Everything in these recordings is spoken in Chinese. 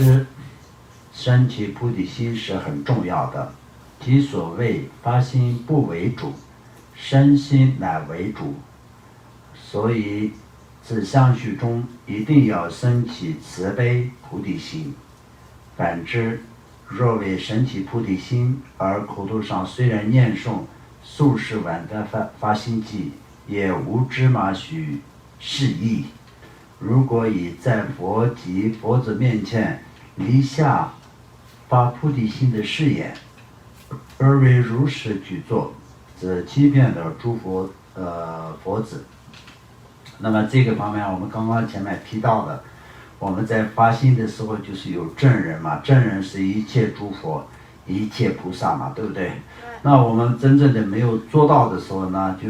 实升起菩提心是很重要的。即所谓发心不为主，身心乃为主。所以自相续中一定要升起慈悲菩提心。反之，若未升起菩提心，而口头上虽然念诵数十万的发心偈，也无芝麻许示意。如果以在佛及佛子面前离下发菩提心的誓言，而为如实去做，则欺骗了诸佛子。那么这个方面，我们刚刚前面提到的，我们在发心的时候就是有正人嘛，正人是一切诸佛、一切菩萨嘛，对不对？那我们真正的没有做到的时候呢，就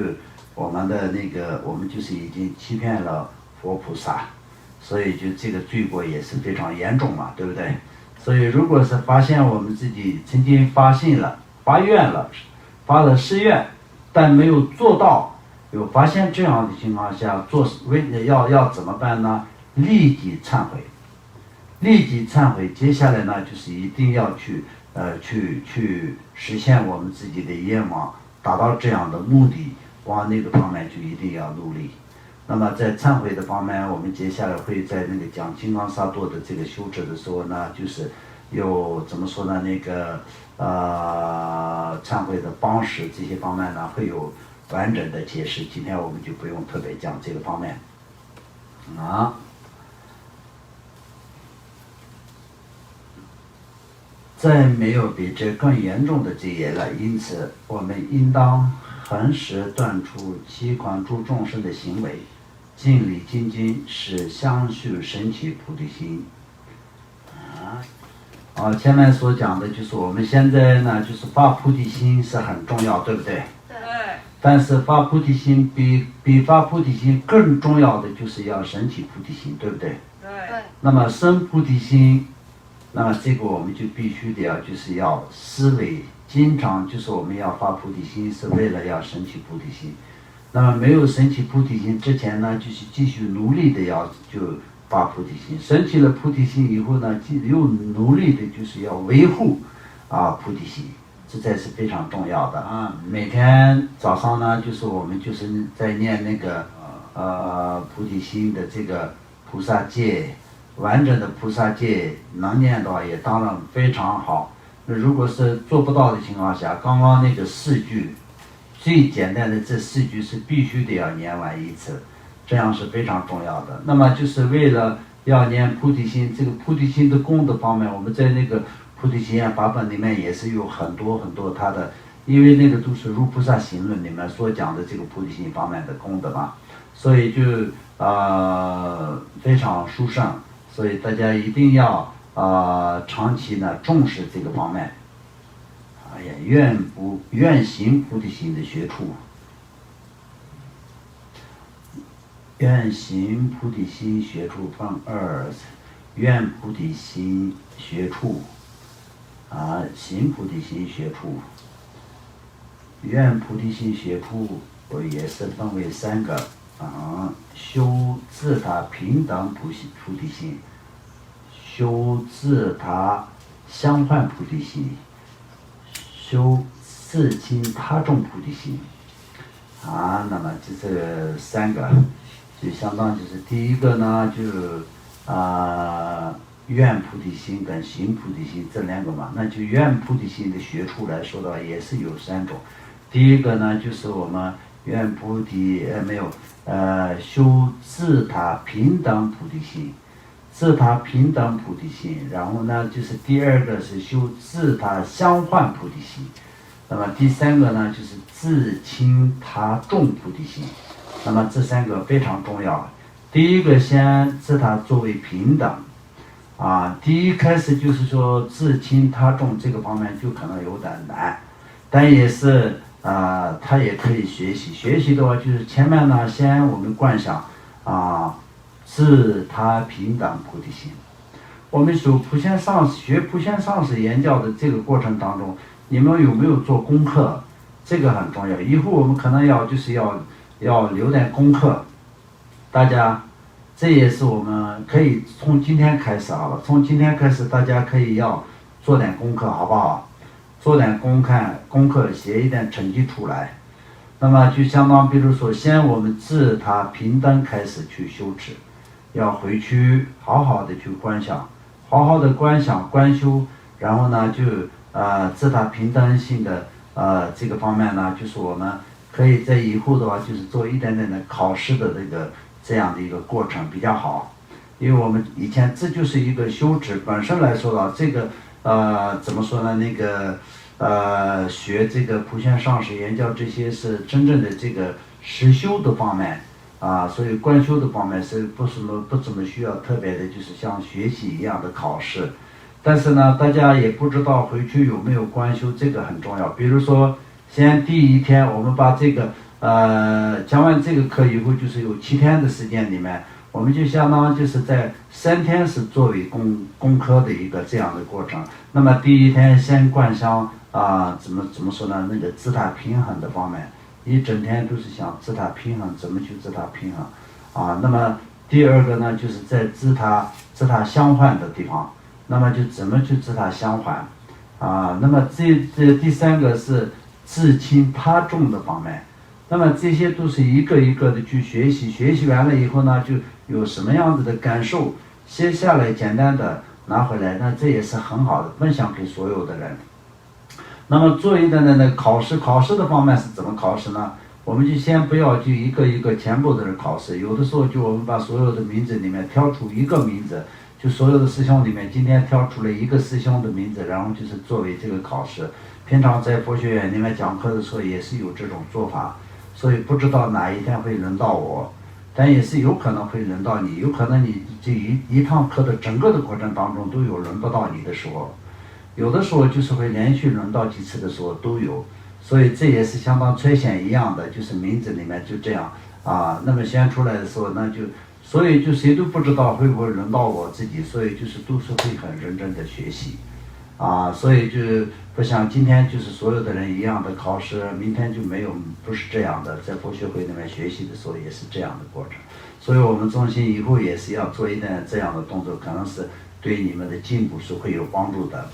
我们就是已经欺骗了佛菩萨，所以就这个罪过也是非常严重嘛，对不对？所以如果是发现我们自己曾经发心了、发愿了、发了誓愿，但没有做到，有发现这样的情况下，要怎么办呢？立即忏悔，立即忏悔。接下来呢，就是一定要去实现我们自己的愿望，达到这样的目的，往那个方面就一定要努力。那么在忏悔的方面，我们接下来会在那个讲金刚萨埵的这个修持的时候呢，就是有怎么说呢？忏悔的方式这些方面呢，会有完整的解释。今天我们就不用特别讲这个方面啊。再没有比这更严重的罪业了，因此我们应当恒时断除欺诳诸众生的行为，尽力精进，使相续升起菩提心。前面所讲的就是我们现在呢，就是发菩提心是很重要，对不对？对。但是发菩提心比发菩提心更重要的就是要升起菩提心，对不对？对。那么生菩提心，那么这个我们就必须得就是要思维，经常就是我们要发菩提心是为了要升起菩提心。那么没有升起菩提心之前呢，就是继续努力的就发菩提心。升起了菩提心以后呢，又努力的就是要维护菩提心，这才是非常重要的啊。每天早上呢，就是我们就是在念那个菩提心的这个菩萨戒。完整的菩萨戒能念到也当然非常好。那如果是做不到的情况下，刚刚那个4句最简单的这4句是必须得要念完一次，这样是非常重要的。那么就是为了要念菩提心，这个菩提心的功德方面，我们在那个菩提心法本里面也是有很多很多它的，因为那个都是如菩萨行论里面所讲的这个菩提心方面的功德嘛，所以就非常殊胜。所以大家一定要长期呢重视这个方面。愿行菩提心的学处，愿行菩提心学处分2，愿菩提心学处行菩提心学处，愿菩提心学处也是分为3个。修自他平等菩提心，修自他相换菩提心，修自亲他众菩提心那么这3个就相当就是第一个呢，就愿菩提心跟行菩提心这2个嘛。那就愿菩提心的学处来说的话，也是有3种。第一个呢，就是我们愿菩提修自他平等菩提心，自他平等菩提心。然后呢，就是第2个是修自他相换菩提心。那么第3个呢，就是自亲他众菩提心。那么这3个非常重要。第一个先自他作为平等第一开始就是说自亲他众这个方面就可能有点难，但也是他也可以学习。学习的话，就是前面呢，先我们观想自他平等菩提心。我们学普贤上师言教的这个过程当中，你们有没有做功课？这个很重要。以后我们可能要留点功课，大家这也是我们可以从今天开始好了，从今天开始大家可以要做点功课，好不好？做点功课，写一点成绩出来。那么就相当，比如说，先我们自他平等开始去修持，要回去好好的去观想，好好的观想观修，然后呢就自他平等性的这个方面呢，就是我们可以在以后的话，就是做一点点的考试的这样的一个过程比较好，因为我们以前这就是一个修持本身来说的这个怎么说呢？那个学这个普贤上师言教这些是真正的这个实修的方面所以观修的方面是不怎么需要特别的，就是像学习一样的考试。但是呢，大家也不知道回去有没有观修，这个很重要。比如说，先第一天我们把这个讲完这个课以后，就是有7天的时间里面，我们就相当就是在3天是作为功课的一个这样的过程。那么第一天先观想怎么说呢？那个自他平衡的方面，一整天都是想自他平衡，怎么去自他平衡那么第二个呢，就是在自他相换的地方，那么就怎么去自他相换那么这第3个是自轻他重的方面。那么这些都是一个一个的去学习，学习完了以后呢，就有什么样子的感受，写下来简单的拿回来，那这也是很好的分享给所有的人。那么做一点点的考试的方面是怎么考试呢？我们就先不要就一个一个全部的人考试，有的时候就我们把所有的名字里面挑出一个名字，就所有的师兄里面今天挑出来一个师兄的名字，然后就是作为这个考试。平常在佛学院里面讲课的时候也是有这种做法，所以不知道哪一天会轮到我，但也是有可能会轮到你，有可能你这一堂课的整个的过程当中都有轮不到你的时候，有的时候就是会连续轮到几次的时候都有，所以这也是相当缺陷一样的，就是名字里面就这样那么选出来的时候，那就所以就谁都不知道会不会轮到我自己，所以就是都是会很认真的学习所以就不像今天就是所有的人一样的考试，明天就没有，不是这样的。在佛学会里面学习的时候也是这样的过程，所以我们中心以后也是要做一点这样的动作，可能是对你们的进步是会有帮助的。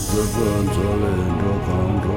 自本作人着康中